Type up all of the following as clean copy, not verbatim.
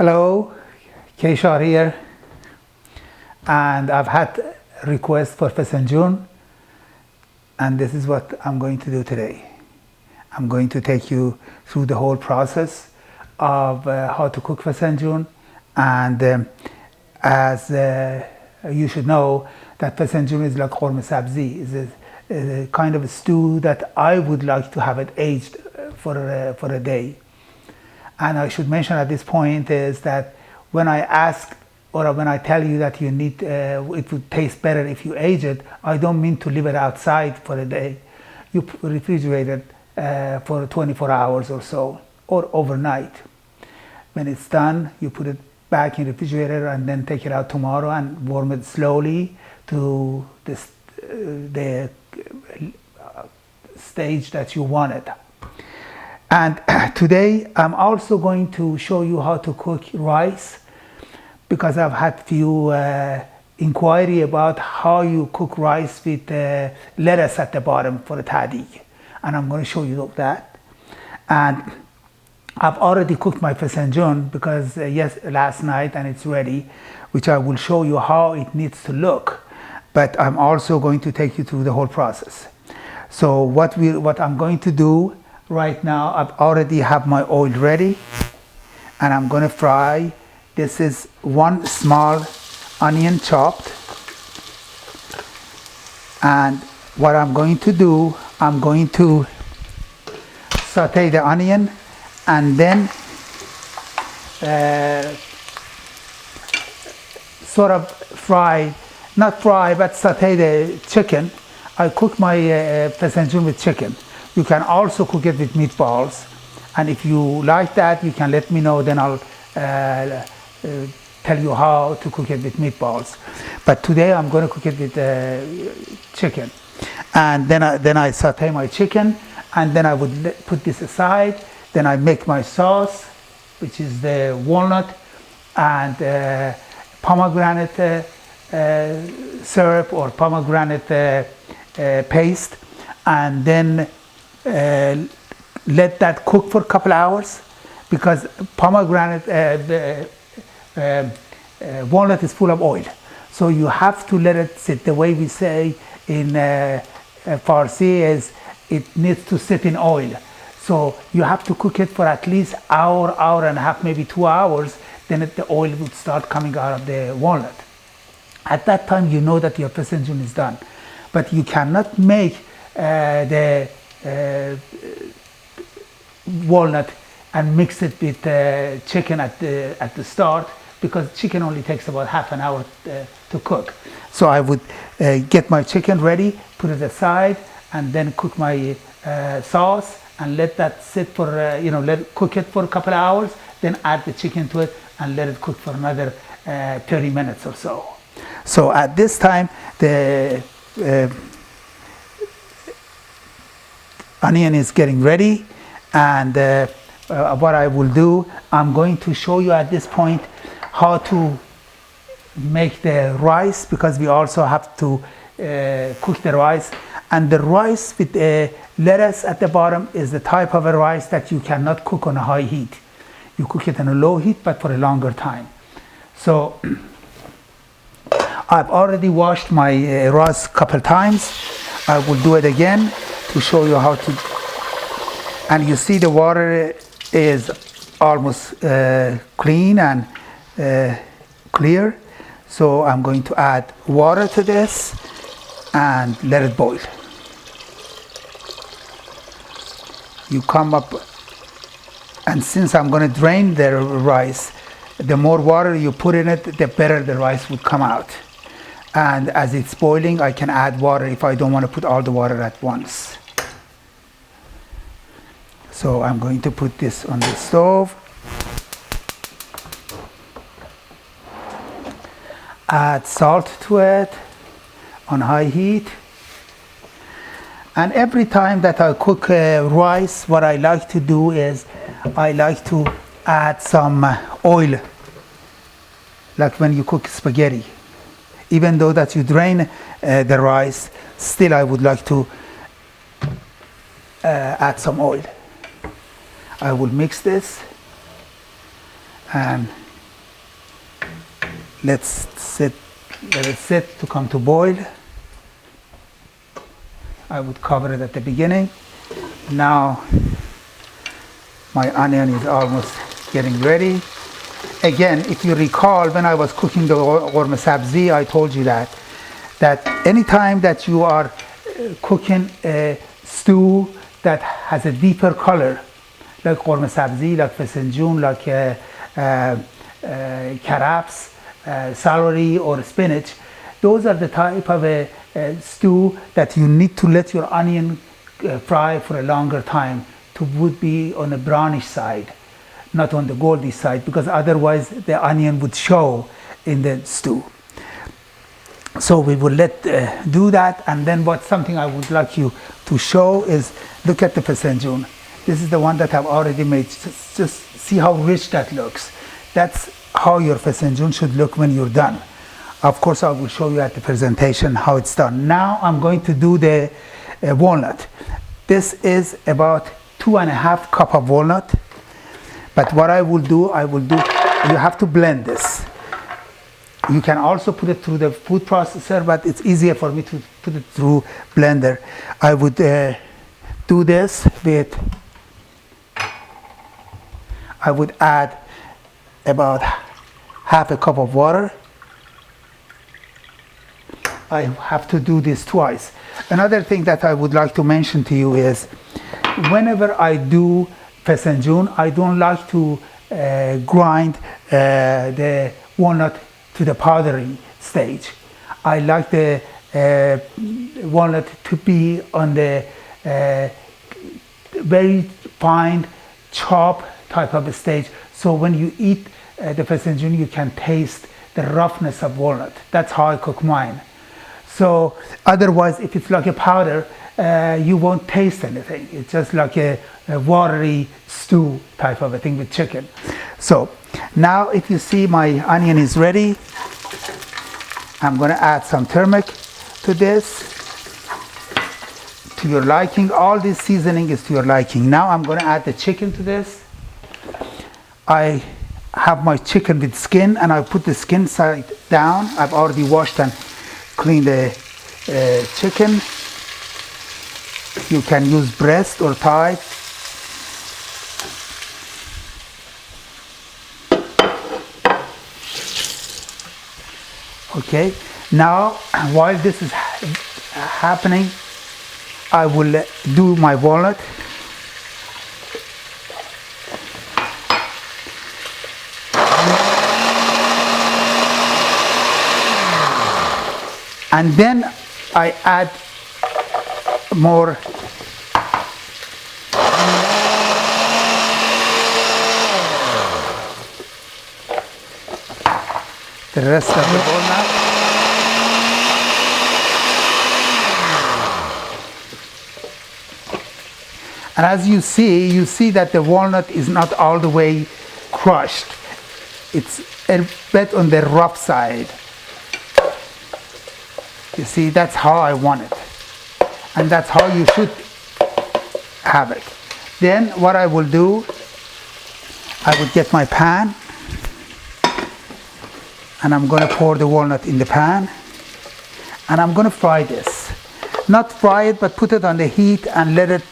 Hello, Keshar here, and I've had a request for Fesenjan, and this is what I'm going to do today. I'm going to take you through the whole process of how to cook Fesenjan, and as you should know that Fesenjan is like khorme sabzi, is a kind of a stew that I would like to have it aged for a day. And I should mention at this point is that when I ask or when I tell you that you need, it would taste better if you age it, I don't mean to leave it outside for a day. You refrigerate it for 24 hours or so, or overnight. When it's done, you put it back in the refrigerator and then take it out tomorrow and warm it slowly to the stage that you want it. And today I'm also going to show you how to cook rice, because I've had few inquiry about how you cook rice with lettuce at the bottom for a tadi, and I'm going to show you that. And I've already cooked my Fesenjan because last night, and it's ready, which I will show you how it needs to look. But I'm also going to take you through the whole process. So what I'm going to do right now, I've already have my oil ready, and I'm going to fry. This is one small onion chopped, and what I'm going to do, I'm going to saute the onion and then sort of not fry, but saute the chicken. I cook my Fesenjan with chicken. You can also cook it with meatballs, and if you like that, you can let me know, then I'll tell you how to cook it with meatballs. But today I'm going to cook it with chicken, and then I saute my chicken, and then I would put this aside. Then I make my sauce, which is the walnut and pomegranate syrup or pomegranate paste, and then let that cook for a couple hours, because pomegranate walnut is full of oil, so you have to let it sit. The way we say in Farsi is it needs to sit in oil, so you have to cook it for at least hour and a half, maybe 2 hours. Then the oil would start coming out of the walnut. At that time you know that your Fesenjan is done. But you cannot make the walnut and mix it with chicken at the start, because chicken only takes about half an hour to cook. So I would get my chicken ready, put it aside, and then cook my sauce and let that sit for cook it for a couple of hours. Then add the chicken to it and let it cook for another 30 minutes or so. So at this time the onion is getting ready, and what I will do, I'm going to show you at this point how to make the rice, because we also have to cook the rice. And the rice with lettuce at the bottom is the type of a rice that you cannot cook on a high heat. You cook it on a low heat, but for a longer time. So I've already washed my rice a couple times. I will do it again to show you how to. And you see the water is almost clean and clear. So I'm going to add water to this and let it boil. You come up, and since I'm going to drain the rice, the more water you put in it, the better the rice would come out. And as it's boiling, I can add water if I don't want to put all the water at once. So I'm going to put this on the stove. Add salt to it on high heat. And every time that I cook rice, what I like to do is I like to add some oil, like when you cook spaghetti. Even though that you drain the rice, still I would like to add some oil. I will mix this and let it sit to come to boil. I would cover it at the beginning. Now my onion is almost getting ready. Again, if you recall, when I was cooking the ghormeh sabzi, I told you that anytime that you are cooking a stew that has a deeper color, like ghormeh sabzi, like fesenjan, like carrots, celery or spinach, those are the type of a stew that you need to let your onion fry for a longer time to would be on a brownish side, not on the goldy side, because otherwise the onion would show in the stew. So we will do that, and then something I would like you to show is, look at the fesenjan. This is the one that I've already made. Just see how rich that looks. That's how your fesenjan should look when you're done. Of course, I will show you at the presentation how it's done. Now I'm going to do the walnut. This is about 2.5 cups of walnut. But what I will do, you have to blend this. You can also put it through the food processor, but it's easier for me to put it through blender. I would do this with, I would add about 1/2 cup of water. I have to do this twice. Another thing that I would like to mention to you is, whenever I do fesenjan, I don't like to grind the walnut to the powdery stage. I like the walnut to be on the very fine chop type of a stage, so when you eat the fesenjan you can taste the roughness of walnut. That's how I cook mine. So otherwise, if it's like a powder, you won't taste anything. It's just like a watery stew type of a thing with chicken. So now if you see my onion is ready, I'm going to add some turmeric to this, to your liking. All this seasoning is to your liking. Now I'm going to add the chicken to this. I have my chicken with skin, and I put the skin side down. I've already washed and cleaned the chicken. You can use breast or thigh. Okay, now while this is happening, I will do my walnut. And then I add more the rest of the walnut. And as you see that the walnut is not all the way crushed. It's a bit on the rough side. You see, that's how I want it. And that's how you should have it. Then what I will do, I will get my pan, and I'm going to pour the walnut in the pan, and I'm going to fry this. Not fry it, but put it on the heat and let it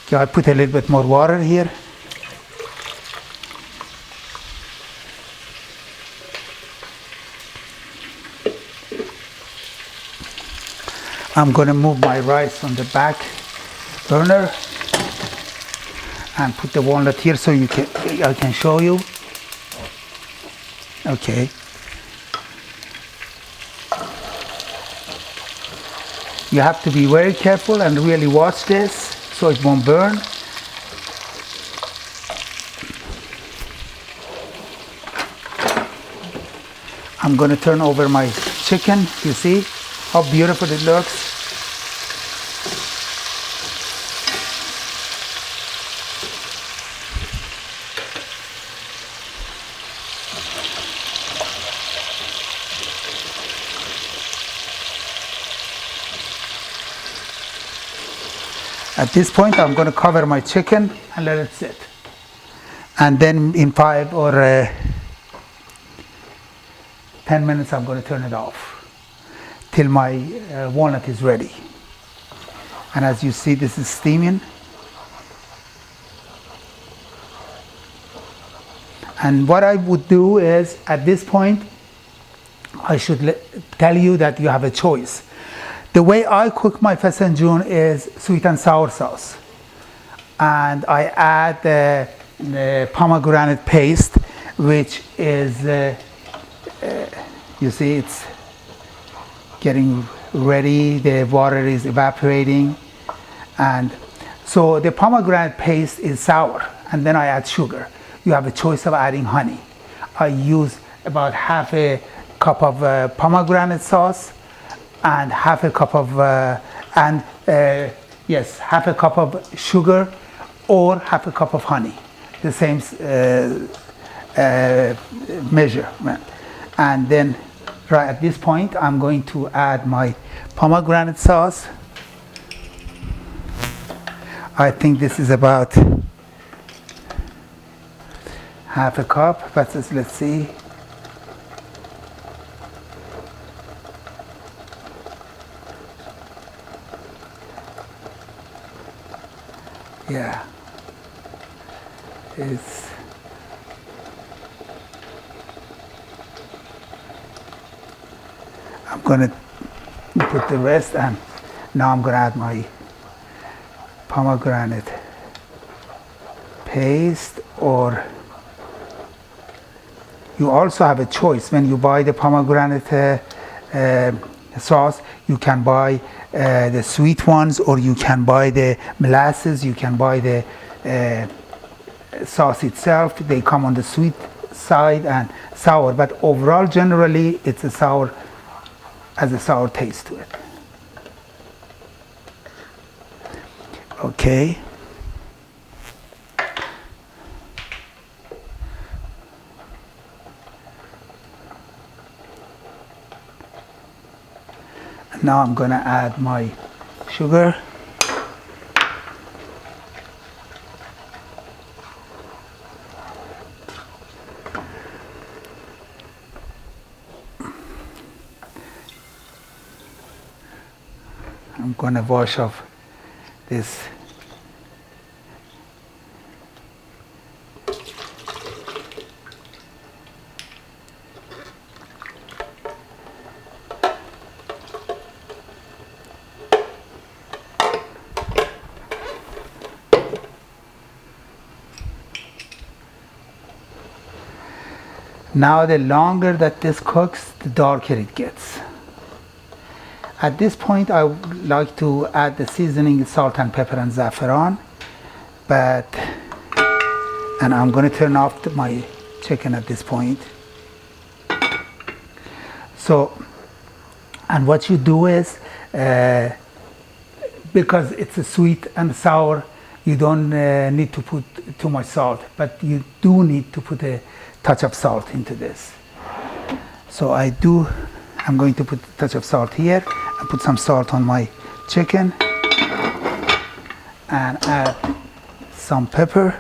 Okay, I put a little bit more water here. I'm going to move my rice on the back burner and put the walnut here so I can show you. Okay. You have to be very careful and really watch this so it won't burn. I'm going to turn over my chicken. You see how beautiful it looks. At this point, I'm going to cover my chicken and let it sit. And then in 5 or 10 minutes, I'm going to turn it off till my walnut is ready. And as you see, this is steaming. And what I would do is, at this point, I should tell you that you have a choice. The way I cook my Fesenjan is sweet and sour sauce. And I add the pomegranate paste, which is, you see, it's getting ready, the water is evaporating. And so the pomegranate paste is sour, and then I add sugar. You have a choice of adding honey. I use about half a cup of pomegranate sauce and half a cup of half a cup of sugar or half a cup of honey, the same measurement. And then right at this point, I'm going to add my pomegranate sauce. I think this is about half a cup, but let's see. Yeah, it's I'm going to put the rest, and now I'm going to add my pomegranate paste. Or you also have a choice when you buy the pomegranate sauce. You can buy the sweet ones, or you can buy the molasses, you can buy the sauce itself. They come on the sweet side and sour, but overall generally it's a sour, has a sour taste to it. Okay. Now I'm going to add my sugar. I'm going to wash off this . Now the longer that this cooks, the darker it gets. At this point, I would like to add the seasoning, salt and pepper and saffron, and I'm going to turn off my chicken at this point. So, and what you do is, because it's a sweet and sour, you don't need to put too much salt, but you do need to put a touch of salt into this. So I'm going to put a touch of salt here and put some salt on my chicken and add some pepper.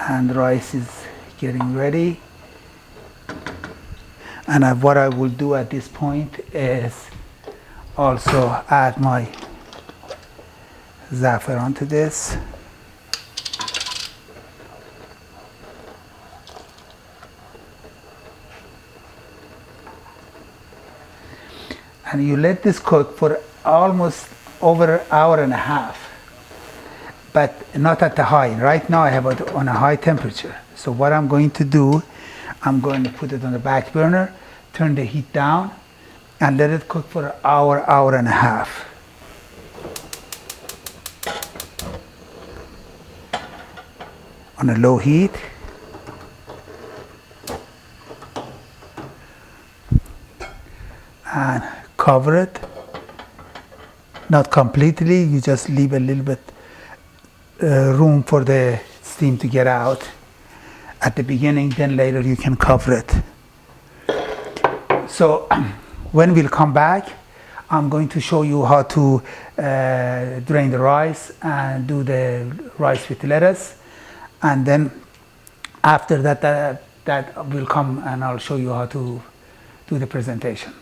And the rice is getting ready. And what I will do at this point is also add my saffron to this. And you let this cook for almost over an hour and a half, but not at the high. Right now I have it on a high temperature. So what I'm going to do, I'm going to put it on the back burner, turn the heat down, and let it cook for an hour, hour and a half. On a low heat. And cover it not completely. You just leave a little bit room for the steam to get out at the beginning, then later you can cover it. So when we'll come back, I'm going to show you how to drain the rice and do the rice with lettuce, and then after that will come and I'll show you how to do the presentation.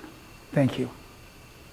Thank you.